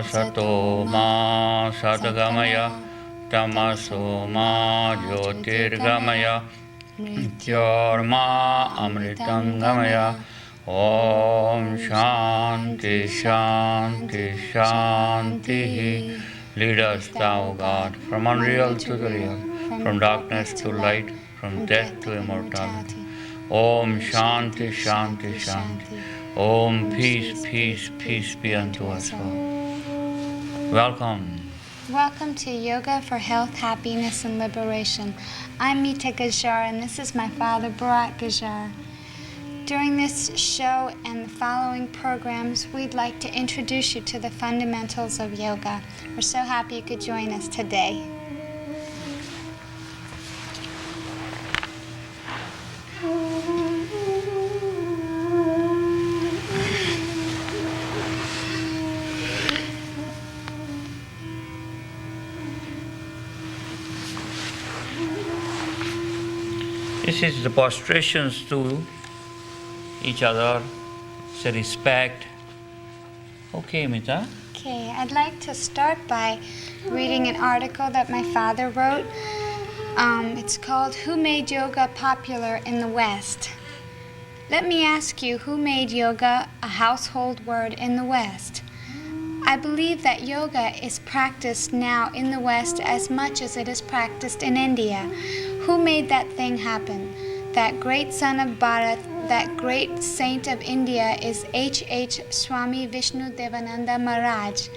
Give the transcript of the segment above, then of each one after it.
Sato ma Satagamaya Tamaso ma Jyotirgamaya Mrityorma Amritangamaya Om Shanti Shanti Shanti. Lead us, thou God, from unreal to the real, from darkness to light, from death to immortality. Om Shanti Shanti Shanti. Om peace, peace, peace be unto us all. Welcome. Welcome to Yoga for Health, Happiness, and Liberation. I'm Meeta Gajjar, and this is my father, Bharat Gajjar. During this show and the following programs, we'd like to introduce you to the fundamentals of yoga. We're so happy you could join us today. This is the prostrations to each other, say respect. Okay, Meeta. Okay, I'd like to start by reading an article that my father wrote. It's called Who Made Yoga Popular in the West? Let me ask you, who made yoga a household word in the West? I believe that yoga is practiced now in the West as much as it is practiced in India. Who made that thing happen? That great son of Bharat, that great saint of India is H. Swami Vishnudevananda Maharaj,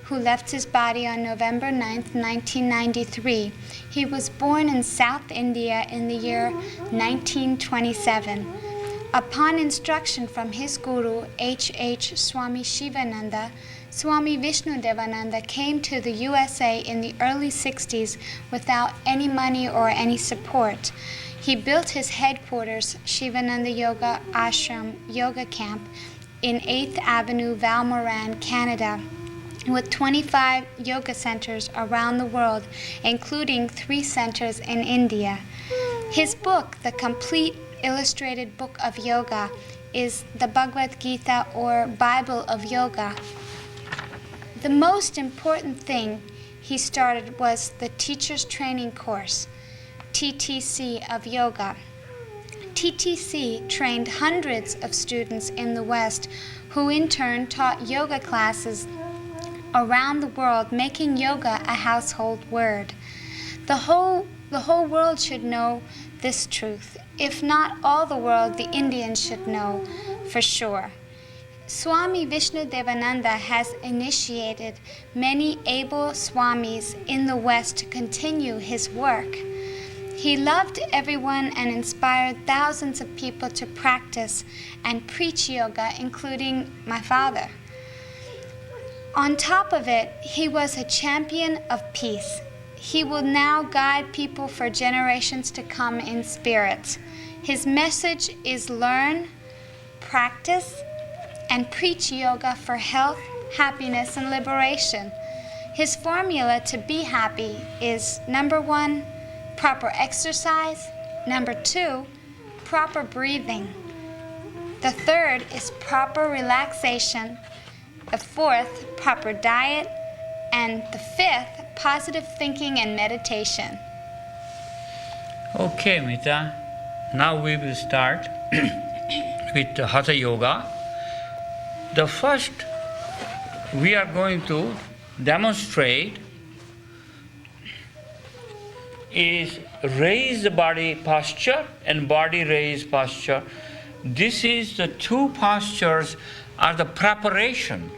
who left his body on November 9th, 1993. He was born in South India in the year 1927. Upon instruction from his guru, H. Swami Shivananda, Swami Vishnudevananda came to the USA in the early 60s without any money or any support. He built his headquarters, Sivananda Yoga Ashram Yoga Camp, in 8th Avenue, Val Morin, Canada, with 25 yoga centers around the world, including 3 centers in India. His book, The Complete Illustrated Book of Yoga, is the Bhagavad Gita, or Bible of Yoga. The most important thing he started was the Teacher's Training Course, TTC, of yoga. TTC trained hundreds of students in the West who in turn taught yoga classes around the world, making yoga a household word. The whole world should know this truth. If not all the world, the Indians should know for sure. Swami Vishnudevananda has initiated many able swamis in the West to continue his work. He loved everyone and inspired thousands of people to practice and preach yoga, including my father. On top of it, he was a champion of peace. He will now guide people for generations to come in spirit. His message is learn, practice, and preach yoga for health, happiness, and liberation. His formula to be happy is: number 1, proper exercise; number 2, proper breathing; the 3rd is proper relaxation; the 4th, proper diet; and the 5th, positive thinking and meditation. Okay, Meeta. Now we will start with Hatha Yoga. The first, we are going to demonstrate is raise the body posture and body raise posture. this is the two postures are the preparation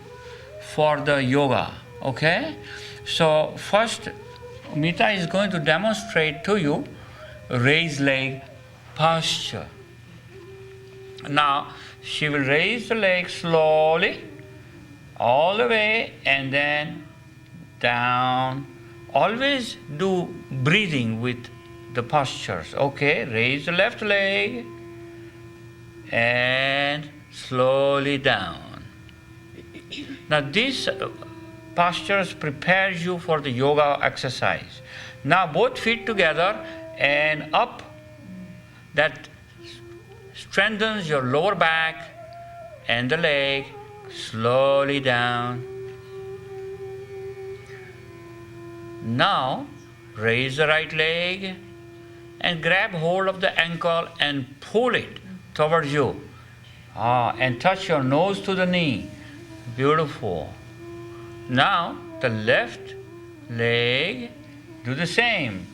for the yoga. Okay? So first, Meeta is going to demonstrate to you raised leg posture. Now, she will raise the leg slowly, all the way, and then down. Always do breathing with the postures. Okay, raise the left leg and slowly down. Now, this postures prepares you for the yoga exercise. Now, both feet together and up. That strengthens your lower back and the leg. Slowly down. Now, raise the right leg and grab hold of the ankle and pull it towards you. And touch your nose to the knee. Beautiful. Now, the left leg, do the same.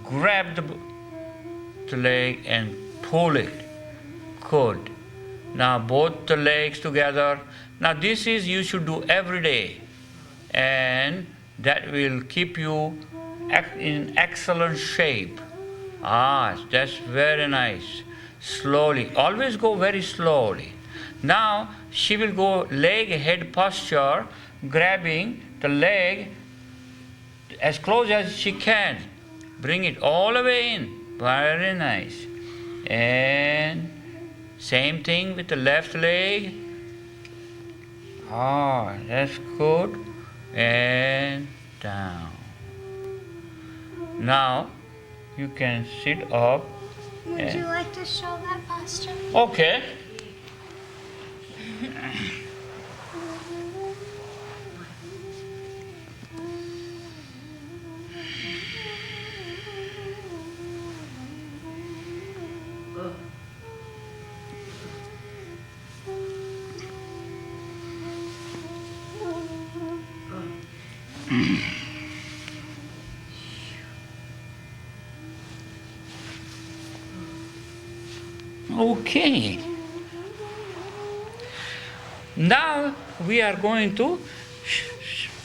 Grab the leg and pull it. Good. Now, both the legs together. Now, this is you should do every day. And that will keep you in excellent shape. That's very nice. Slowly. Always go very slowly. Now, she will go leg head posture, grabbing the leg as close as she can. Bring it all the way in. Very nice. And same thing with the left leg. That's good. And down. Now you can sit up. Would you like to show that posture? Okay. Okay. Now we are going to,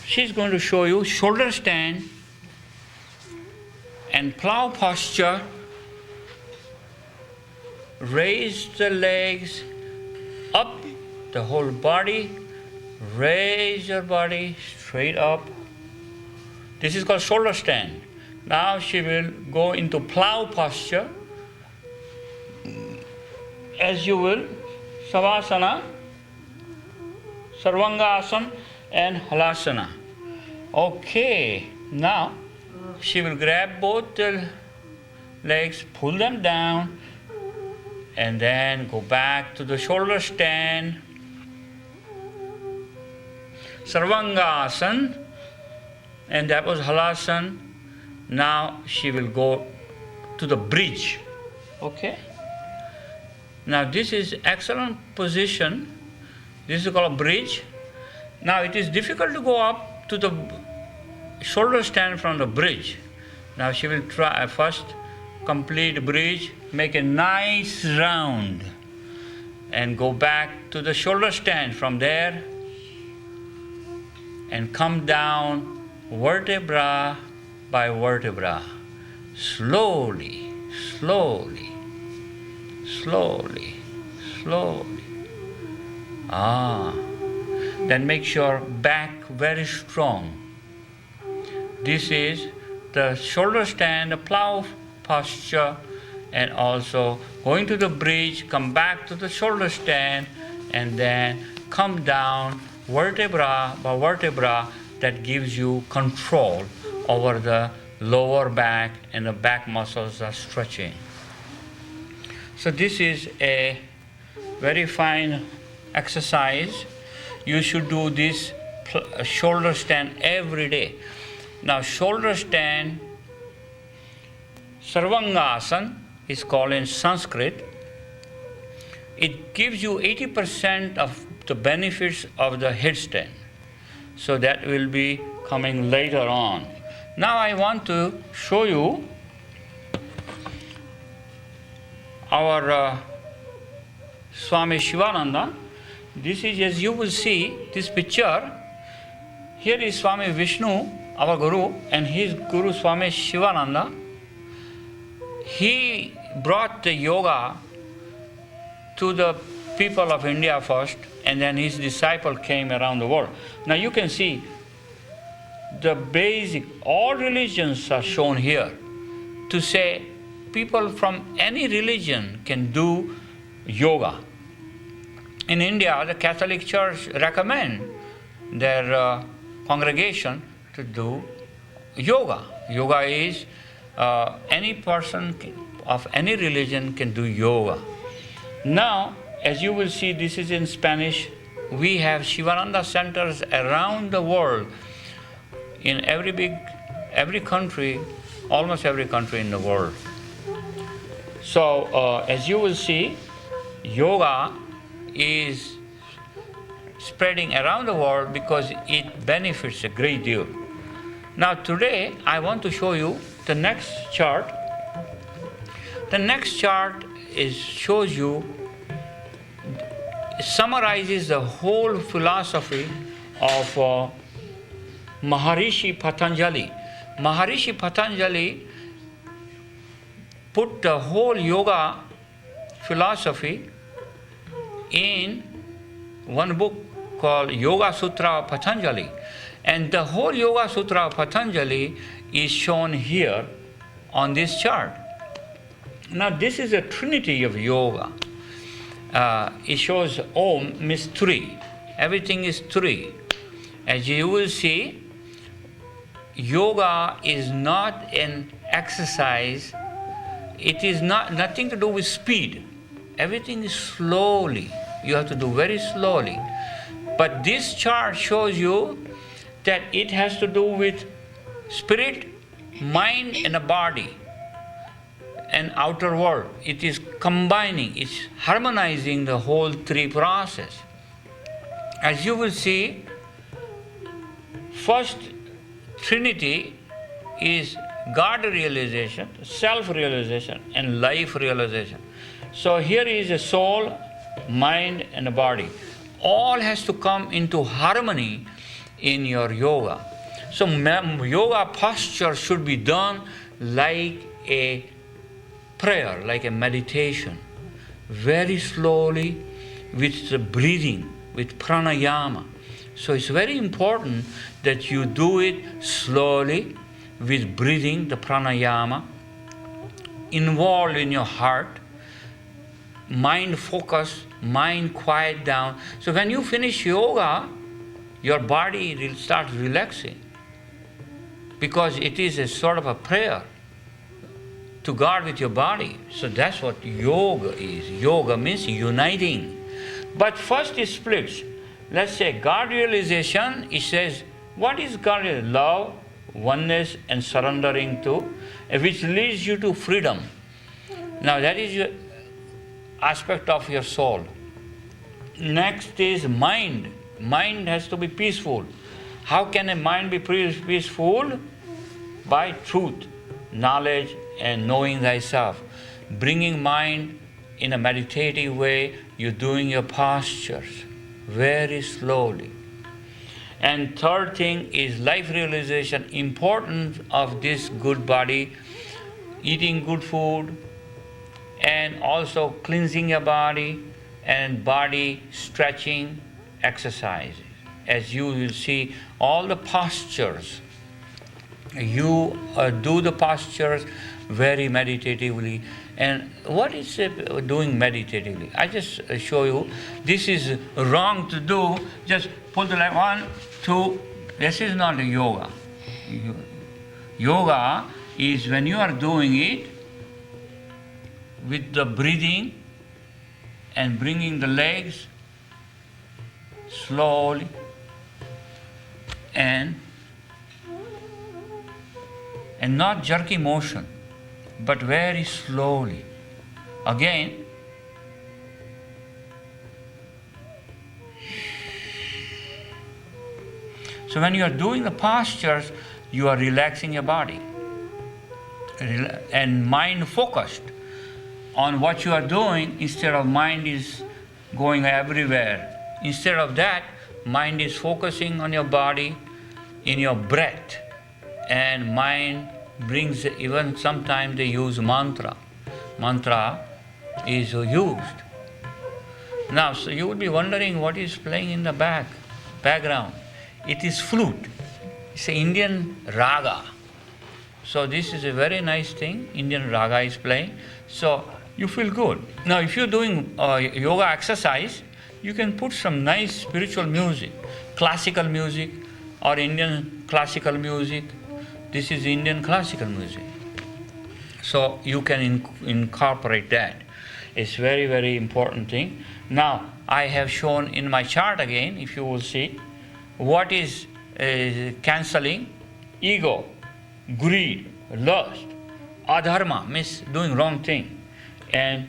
she's going to show you shoulder stand and plough posture. Raise the legs up, the whole body. Raise your body straight up. This is called shoulder stand. Now she will go into plough posture. As you will, Savasana, Sarvangasana and Halasana. Okay, now she will grab both the legs, pull them down, and then go back to the shoulder stand. Sarvangasana, and that was Halasana. Now she will go to the bridge. Okay? Now this is excellent position. This is called a bridge. Now it is difficult to go up to the shoulder stand from the bridge. Now she will try first complete bridge, make a nice round, and go back to the shoulder stand from there, and come down vertebra by vertebra, slowly, slowly. Slowly, slowly. Then make your back very strong. This is the shoulder stand, the plough posture, and also going to the bridge, come back to the shoulder stand, and then come down vertebra by vertebra. That gives you control over the lower back, and the back muscles are stretching. So this is a very fine exercise. You should do this shoulder stand every day. Now shoulder stand, Sarvangasana is called in Sanskrit. It gives you 80% of the benefits of the headstand. So that will be coming later on. Now I want to show you our Swami Shivananda. This is, as you will see, this picture. Here is Swami Vishnu, our Guru, and his Guru Swami Shivananda. He brought the yoga to the people of India first, and then his disciple came around the world. Now you can see the basic, all religions are shown here to say people from any religion can do yoga. In India, the Catholic Church recommend their congregation to do yoga. Yoga is any person of any religion can do yoga. Now, as you will see, this is in Spanish. We have Sivananda centers around the world in every country, almost every country in the world. So, as you will see, yoga is spreading around the world because it benefits a great deal. Now today I want to show you the next chart. The next chart shows you, summarizes the whole philosophy of Maharishi Patanjali. Maharishi Patanjali put the whole yoga philosophy in one book called Yoga Sutra of Patanjali. And the whole Yoga Sutra of Patanjali is shown here on this chart. Now this is a trinity of yoga. It shows Om means three. Everything is three. As you will see, yoga is not an exercise. It is nothing to do with speed. Everything is slowly. You have to do very slowly. But this chart shows you that it has to do with spirit, mind, and a body, and outer world. It is combining, it's harmonizing the whole three process. As you will see, first trinity is God realization, self-realization, and life realization. So here is a soul, mind, and a body. All has to come into harmony in your yoga. So yoga posture should be done like a prayer, like a meditation, very slowly with the breathing, with pranayama. So it's very important that you do it slowly with breathing, the pranayama, involved in your heart, mind focus, mind quiet down. So when you finish yoga, your body will start relaxing because it is a sort of a prayer to God with your body. So that's what yoga is. Yoga means uniting. But first it splits. Let's say God realization, it says, what is God? Love, oneness, and surrendering to, which leads you to freedom. Now that is your aspect of your soul. Next is mind. Mind has to be peaceful. How can a mind be peaceful? By truth, knowledge, and knowing thyself. Bringing mind in a meditative way, you're doing your postures very slowly. And third thing is life realization, importance of this good body, eating good food, and also cleansing your body, and body stretching exercises. As you will see, all the postures, you do the postures very meditatively. And what is doing meditatively? I just show you. This is wrong to do. Just pull the leg 1, 2. This is not a yoga. Yoga is when you are doing it with the breathing and bringing the legs slowly and not jerky motion, but very slowly. Again, so when you are doing the postures, you are relaxing your body and mind focused on what you are doing, instead of mind is going everywhere. Instead of that, mind is focusing on your body, in your breath, and mind brings, even sometimes they use mantra. Mantra is used. Now, so you would be wondering what is playing in the background. It is flute. It's an Indian raga. So this is a very nice thing. Indian raga is playing. So you feel good. Now, if you're doing yoga exercise, you can put some nice spiritual music, classical music or Indian classical music. This is Indian classical music. So you can incorporate that. It's very, very important thing. Now, I have shown in my chart again, if you will see, what is cancelling ego, greed, lust, adharma, means doing wrong thing, and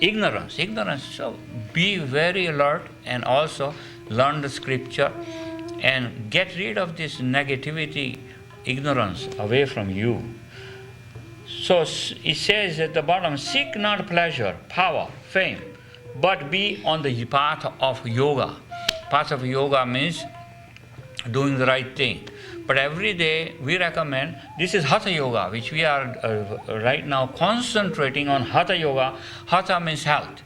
ignorance. So be very alert and also learn the scripture and get rid of this negativity, ignorance away from you. So it says at the bottom, seek not pleasure, power, fame, but be on the path of yoga. Path of yoga means doing the right thing. But every day we recommend, this is Hatha Yoga, which we are right now concentrating on Hatha Yoga. Hatha means health.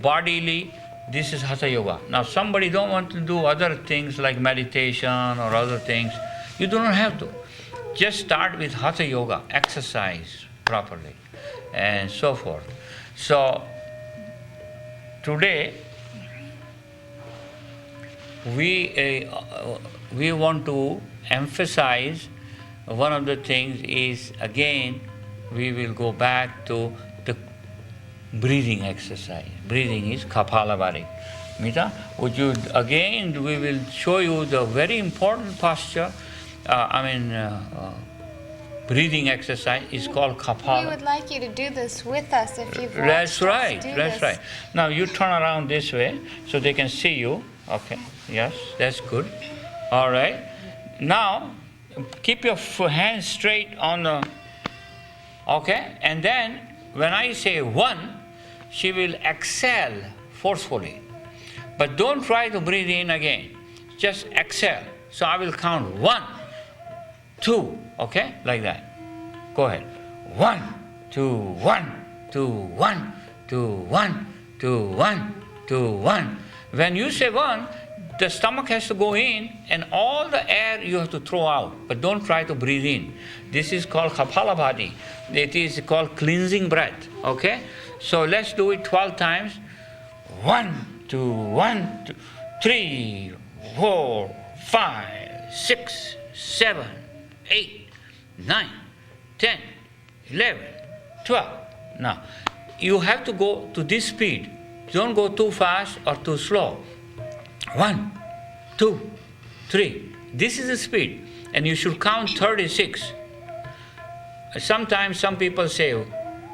Bodily, this is Hatha Yoga. Now somebody don't want to do other things like meditation or other things. You do not have to. Just start with Hatha Yoga, exercise properly, and so forth. So today we want to emphasize one of the things is, again, we will go back to the breathing exercise. Breathing is Kapalabhati. Meeta, would you, again, we will show you the very important posture. Breathing exercise is called Kapala. We would like you to do this with us if you've watched That's right, us do that's this. right. Now you turn around this way so they can see you. Okay, yes, that's good. All right. Now, keep your hands straight on the, okay? And then, when I say 1, she will exhale forcefully. But don't try to breathe in again. Just exhale. So I will count 1, 2, okay? Like that. Go ahead. 1, 2, 1, 2, 1, 2, 1, 2, 1, 2, 1. When you say 1, the stomach has to go in and all the air you have to throw out. But don't try to breathe in. This is called Kapalabhati. It is called cleansing breath, okay? So let's do it 12 times. 1, 2, 1, 2, 3, 4, 5, 6, 7, 8, 9, 10, 11, 12. Now, you have to go to this speed. Don't go too fast or too slow. 1, 2, 3. This is the speed. And you should count 36. Sometimes some people say,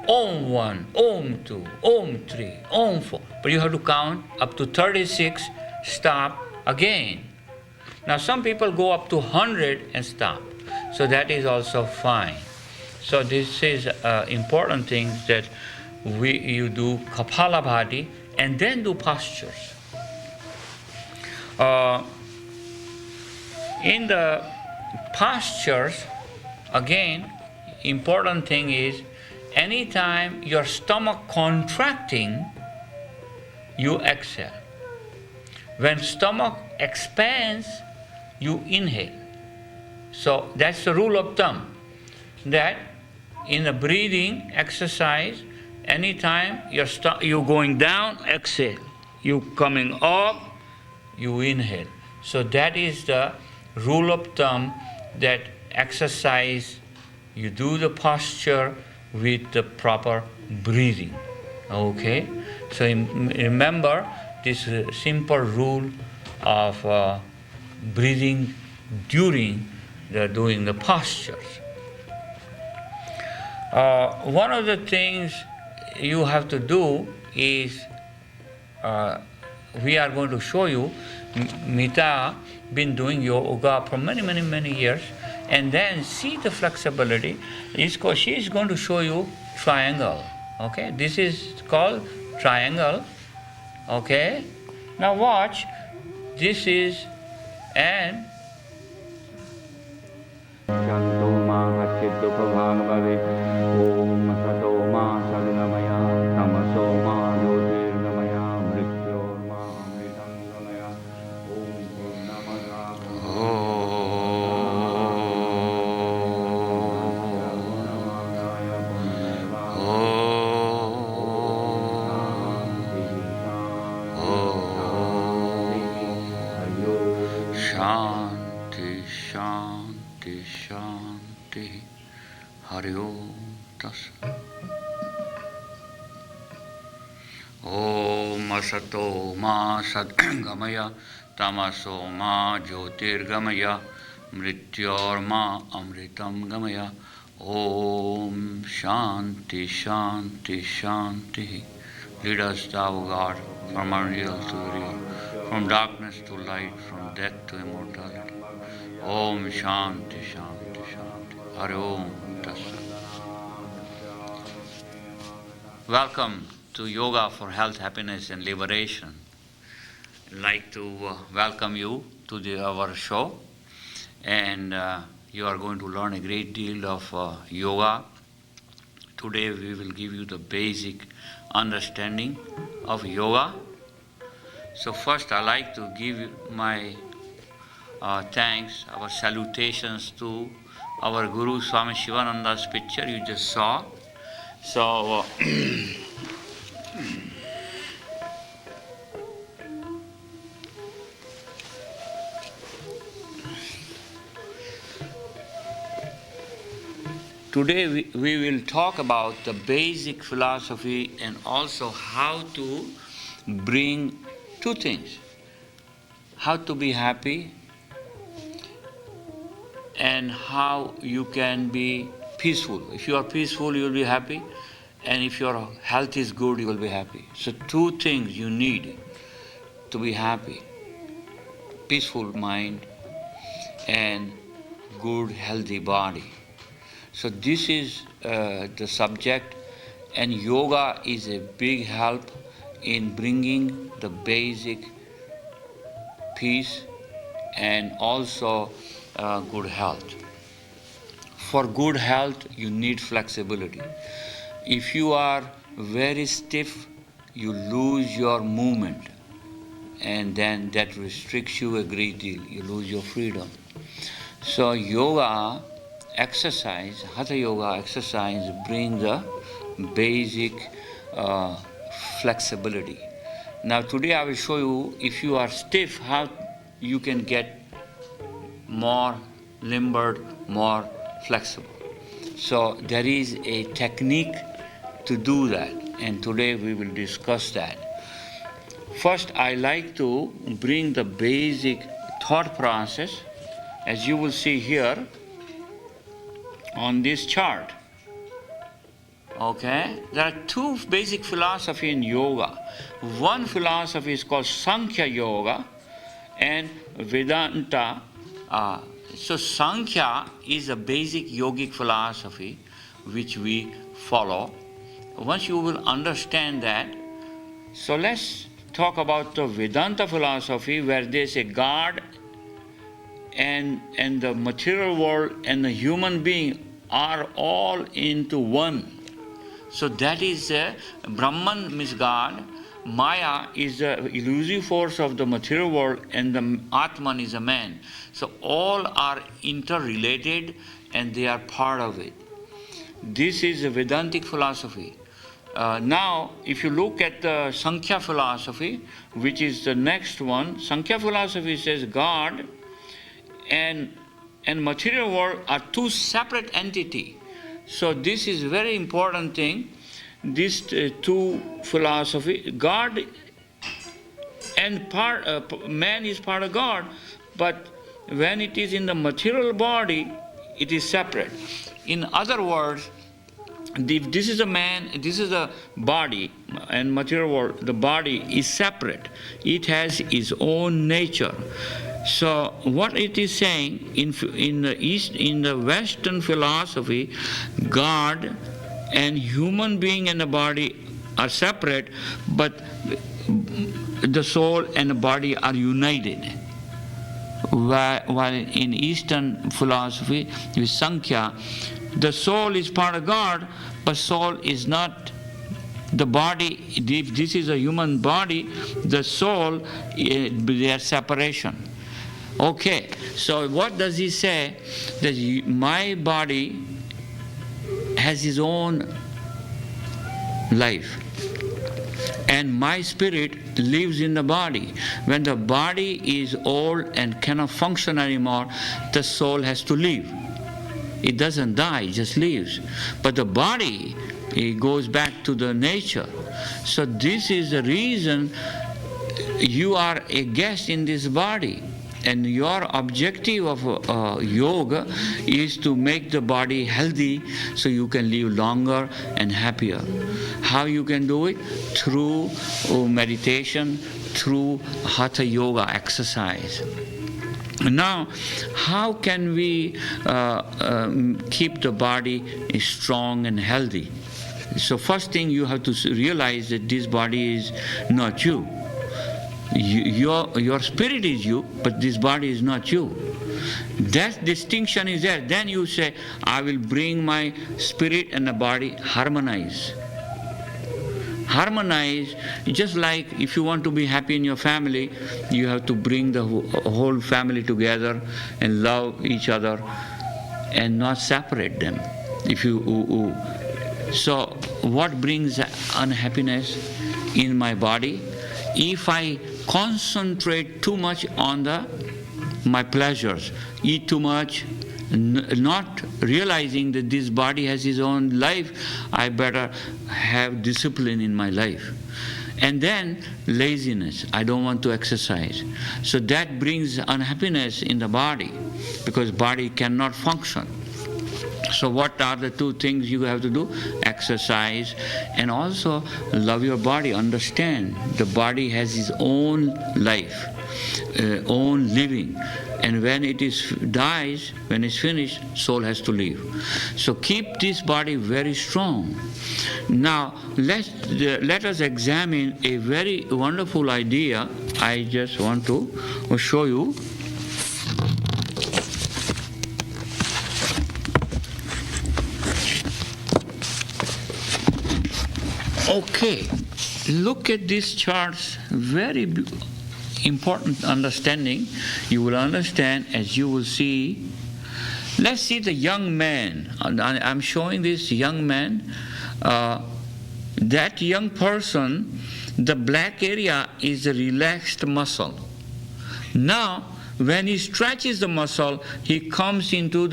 Om 1, Om 2, Om 3, Om 4. But you have to count up to 36, stop again. Now some people go up to 100 and stop. So that is also fine. So this is important things that you do Kapalabhati and then do postures. In the postures, again, important thing is anytime your stomach contracting, you exhale. When stomach expands, you inhale. So that's the rule of thumb, that in a breathing exercise, anytime you're going down, exhale. You coming up, you inhale. So that is the rule of thumb, that exercise, you do the posture with the proper breathing. Okay? So remember this simple rule of breathing during doing the postures. One of the things you have to do is, we are going to show you, Meeta been doing yoga for many years, and then see the flexibility. She is going to show you triangle. Okay, this is called triangle. Okay? Now watch. This is an Shanti, Shanti, Shanti, Hari Om Tassat. Om Asato Ma Sadgamaya, Tamaso Ma Jyotirgamaya, Mrityor Ma Amritam Gamaya. Om Shanti, Shanti, Shanti. Lead us, thou God, from unreal to real, from darkness to light, from death to immortality. Om Shanti, Shanti, Shanti. Hari Om Tassat. Welcome to Yoga for Health, Happiness and Liberation. I'd like to welcome you to our show. And you are going to learn a great deal of yoga. Today we will give you the basic understanding of yoga. So first I like to give my thanks, our salutations to our Guru Swami Shivananda's picture you just saw. So today we will talk about the basic philosophy and also how to bring two things. How to be happy and how you can be peaceful. If you are peaceful, you will be happy, and if your health is good, you will be happy. So two things you need to be happy: peaceful mind and good, healthy body. So this is the subject, and yoga is a big help in bringing the basic peace and also good health. For good health, you need flexibility. If you are very stiff, you lose your movement, and then that restricts you a great deal. You lose your freedom. So yoga exercise, Hatha Yoga exercise, bring the basic flexibility. Now today I will show you, if you are stiff, how you can get more limbered, more flexible. So there is a technique to do that, and today we will discuss that. First, I like to bring the basic thought process, as you will see here on this chart. Okay, there are two basic philosophies in yoga. One philosophy is called Sankhya Yoga and Vedanta. So Sankhya is a basic yogic philosophy which we follow. Once you will understand that, so let's talk about the Vedanta philosophy, where there is a God and the material world and the human being are all into one. So that is Brahman means God, Maya is the illusory force of the material world, and the Atman is a man. So all are interrelated and they are part of it. This is a Vedantic philosophy. Now, if you look at the Sankhya philosophy, which is the next one, Sankhya philosophy says God and material world are two separate entities. So this is very important thing. These two philosophy, God and man is part of God, but when it is in the material body, it is separate. In other words, this is a man, this is a body, and material world, the body is separate. It has its own nature. So what it is saying in the Western philosophy, God and human being and the body are separate, but the soul and the body are united. While in Eastern philosophy, with Sankhya, the soul is part of God, but soul is not the body. If this is a human body, the soul, they are separation. Okay, so what does he say? That my body has its own life, and my spirit lives in the body. When the body is old and cannot function anymore, the soul has to leave. It doesn't die, it just leaves. But the body, it goes back to the nature. So this is the reason you are a guest in this body. And your objective of yoga is to make the body healthy so you can live longer and happier. How you can do it? Through meditation, through Hatha Yoga exercise. Now, how can we keep the body strong and healthy? So first thing you have to realize that this body is not you. Your spirit is you, but this body is not you. That distinction is there. Then you say, I will bring my spirit and the body harmonize. Harmonize, just like if you want to be happy in your family, you have to bring the whole family together and love each other and not separate them. So what brings unhappiness in my body? If I concentrate too much on my pleasures, eat too much, not realizing that this body has its own life, I better have discipline in my life. And then laziness, I don't want to exercise. So that brings unhappiness in the body, because body cannot function. So what are the two things you have to do? Exercise and also love your body. Understand the body has its own life, own living. And when it dies, when it's finished, soul has to leave. So keep this body very strong. Now let us examine a very wonderful idea. I just want to show you. Okay, look at these charts. Very important understanding. You will understand as you will see. Let's see the young man. I'm showing this young man. That young person, the black area is a relaxed muscle. Now, when he stretches the muscle, he comes into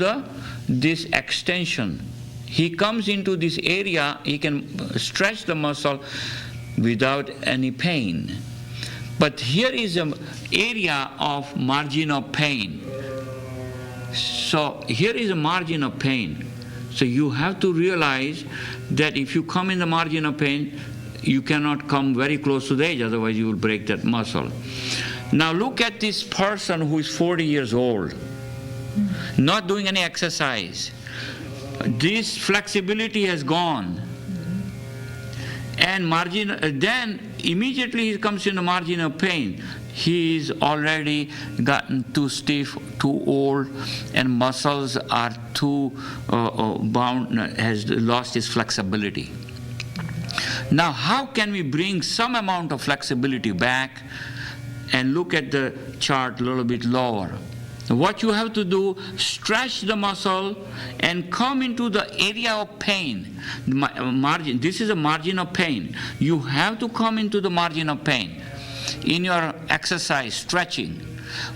this extension. He comes into this area, he can stretch the muscle without any pain. But here is an area of margin of pain. So here is a margin of pain. So you have to realize that if you come in the margin of pain, you cannot come very close to the edge, otherwise you will break that muscle. Now look at this person who is 40 years old, not doing any exercise. This flexibility has gone, and then immediately he comes in the margin of pain. He is already gotten too stiff, too old, and muscles are too bound, has lost his flexibility. Now how can we bring some amount of flexibility back? And look at the chart a little bit lower. What you have to do, stretch the muscle and come into the area of pain. Margin. This is a margin of pain. You have to come into the margin of pain in your exercise, stretching.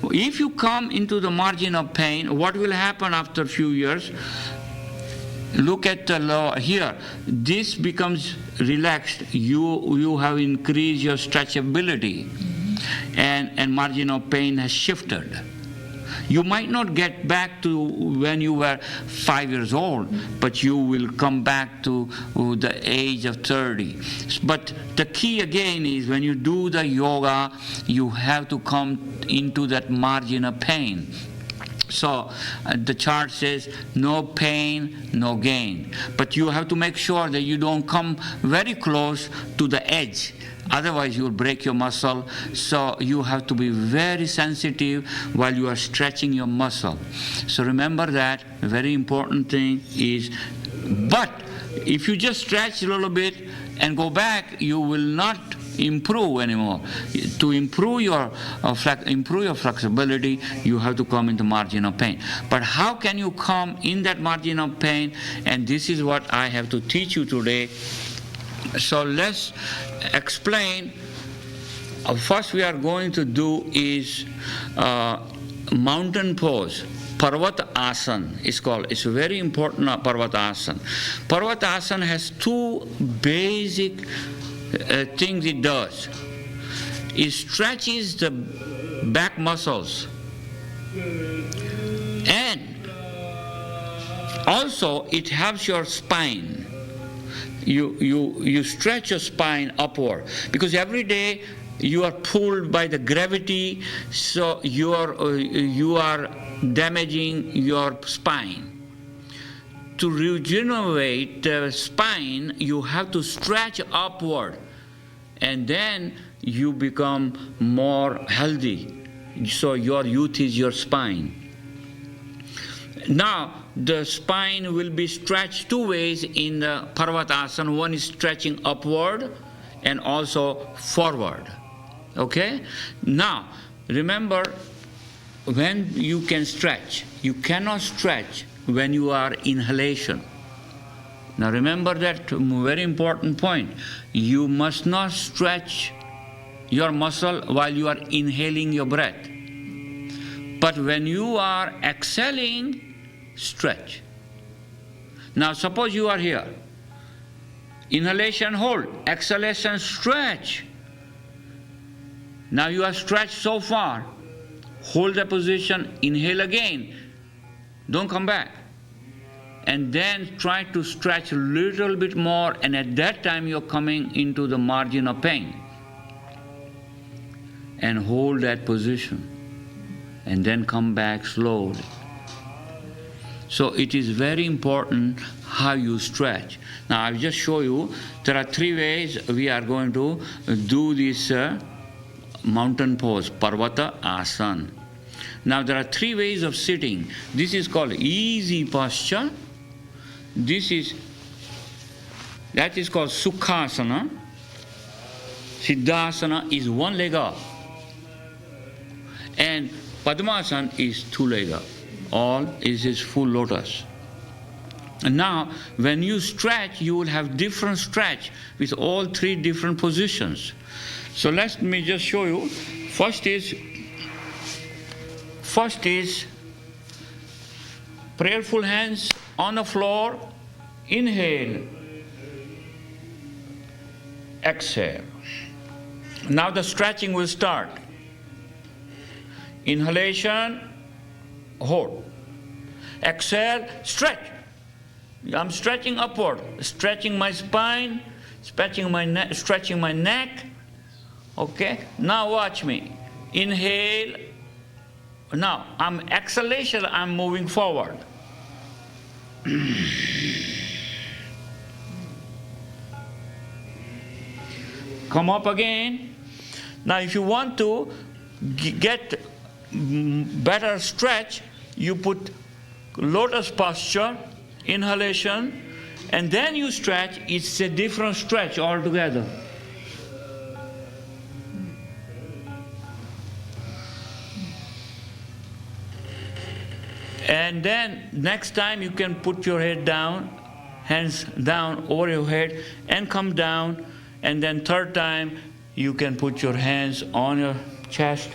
If you come into the margin of pain, what will happen after a few years? Look at the lower here. This becomes relaxed. You have increased your stretchability, and margin of pain has shifted. You might not get back to when you were 5 years old, but you will come back to the age of 30. But the key again is when you do the yoga, you have to come into that margin of pain. So the chart says no pain, no gain. But you have to make sure that you don't come very close to the edge. Otherwise you will break your muscle. So you have to be very sensitive while you are stretching your muscle. So remember that. A very important thing is, but if you just stretch a little bit and go back, you will not improve anymore. To improve your flexibility, you have to come into margin of pain. But how can you come in that margin of pain? And this is what I have to teach you today. So let's explain. First we are going to do is mountain pose. Parvata asana is called. It's a very important Parvata asana. Parvata asana has two basic things it does. It stretches the back muscles, and also it helps your spine. You stretch your spine upward, because every day you are pulled by the gravity, so you are damaging your spine. To regenerate the spine, you have to stretch upward, and then you become more healthy. So your youth is your spine. Now the spine will be stretched two ways in the Parvatasana. One is stretching upward and also forward. Okay? Now remember, when you can stretch, you cannot stretch when you are inhalation. Now remember that very important point. You must not stretch your muscle while you are inhaling your breath. But when you are exhaling, stretch. Now suppose you are here. Inhalation, hold. Exhalation, stretch. Now you are stretched so far. Hold the position, inhale again. Don't come back. And then try to stretch a little bit more, and at that time you're coming into the margin of pain. And hold that position. And then come back slowly. So it is very important how you stretch. Now I'll just show you, there are three ways we are going to do this mountain pose, Parvata asana. Now there are three ways of sitting. This is called easy posture. That is called Sukhasana. Siddhasana is one leg up. And Padmasana is two leg up. All is full lotus. And now when you stretch, you will have different stretch with all three different positions. So let me just show you. First is prayerful hands on the floor. Inhale. Exhale. Now the stretching will start. Inhalation, hold. Exhale, stretch. I'm stretching upward, stretching my spine, stretching my neck. Okay, now watch me. Inhale. Now exhalation, I'm moving forward. Come up again. Now if you want to get better stretch, you put lotus posture, inhalation, and then you stretch. It's a different stretch altogether. And then next time you can put your head down, hands down over your head and come down. And then third time you can put your hands on your chest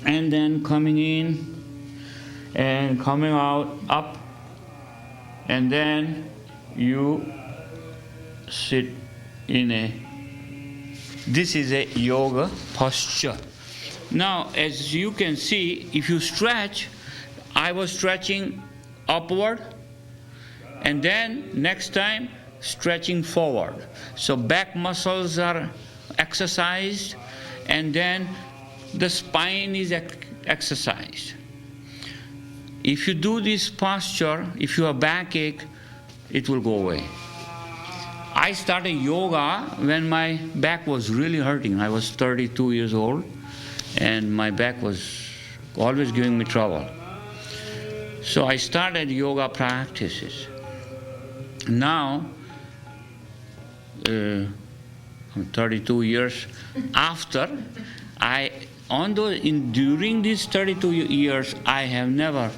and then coming in and coming out up, and then you sit this is a yoga posture. Now as you can see, if you stretch, I was stretching upward, and then next time stretching forward. So back muscles are exercised, and then the spine is exercised. if you do this posture, if you have backache, it will go away. I started yoga when my back was really hurting. I was 32 years old and my back was always giving me trouble. So I started yoga practices. Now, I'm 32 years after, during these 32 years, I have never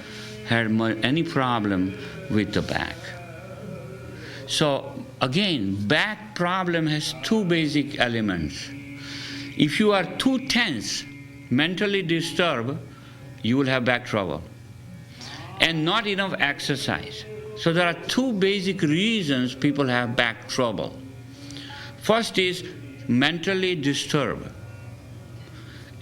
had any problem with the back. So again, back problem has two basic elements. If you are too tense, mentally disturbed, you will have back trouble. And not enough exercise. So there are two basic reasons people have back trouble. First is mentally disturbed.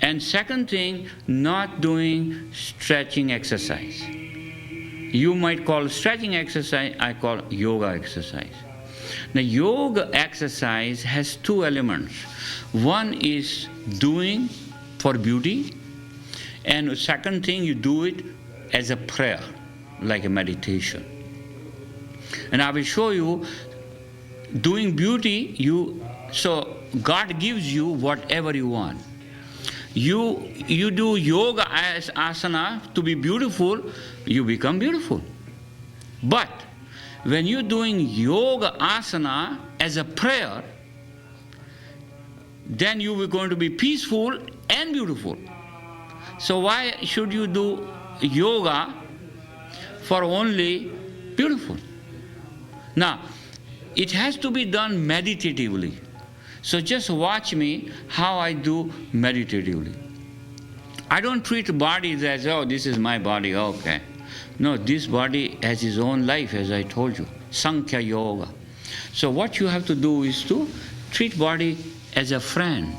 And second thing, not doing stretching exercise. You might call stretching exercise, I call yoga exercise. Now yoga exercise has two elements. One is doing for beauty, and the second thing, you do it as a prayer, like a meditation. And I will show you, doing beauty, so God gives you whatever you want. You do yoga as asana to be beautiful, you become beautiful. But when you're doing yoga asana as a prayer, then you are going to be peaceful and beautiful. So why should you do yoga for only beautiful? Now, it has to be done meditatively. So just watch me how I do meditatively. I don't treat bodies as, oh, this is my body, okay. No, this body has its own life, as I told you. Sankhya Yoga. So what you have to do is to treat body as a friend.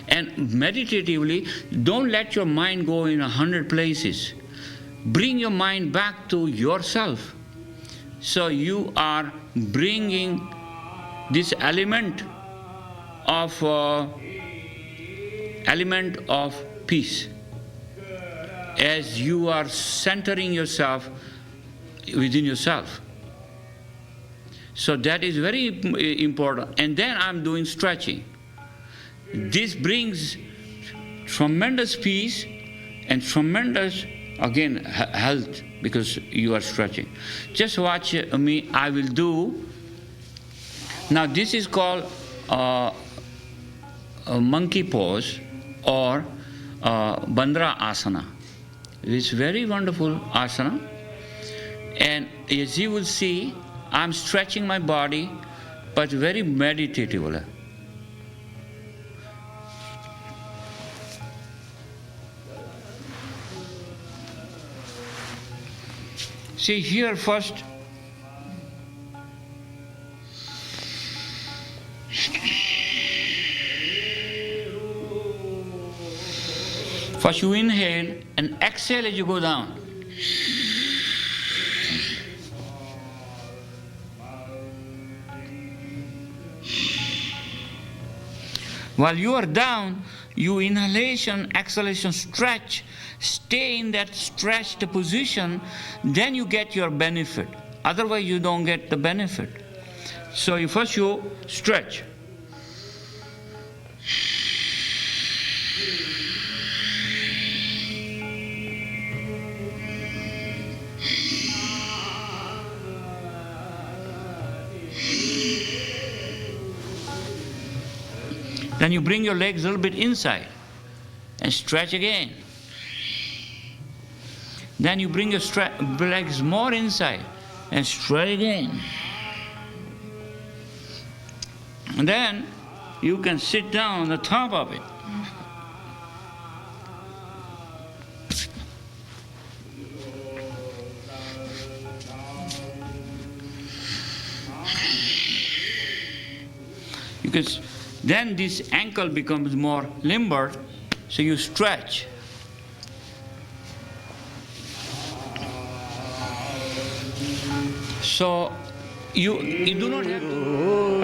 And meditatively, don't let your mind go in 100 places. Bring your mind back to yourself. So you are bringing this element of peace as you are centering yourself within yourself. So that is very important. And then I'm doing stretching. This brings tremendous peace and tremendous, again, health, because you are stretching. Just watch me, I will do. Now this is called a monkey pose or Bandra asana. It's very wonderful asana. And as you will see, I'm stretching my body, but very meditatively. See here first. First you inhale and exhale as you go down. While you are down, you inhalation, exhalation, stretch, stay in that stretched position, then you get your benefit. Otherwise you don't get the benefit. So first you stretch. Then you bring your legs a little bit inside and stretch again. Then you bring your legs more inside and stretch again. And then you can sit down on the top of it. Because then this ankle becomes more limber, so you stretch. So you do not have to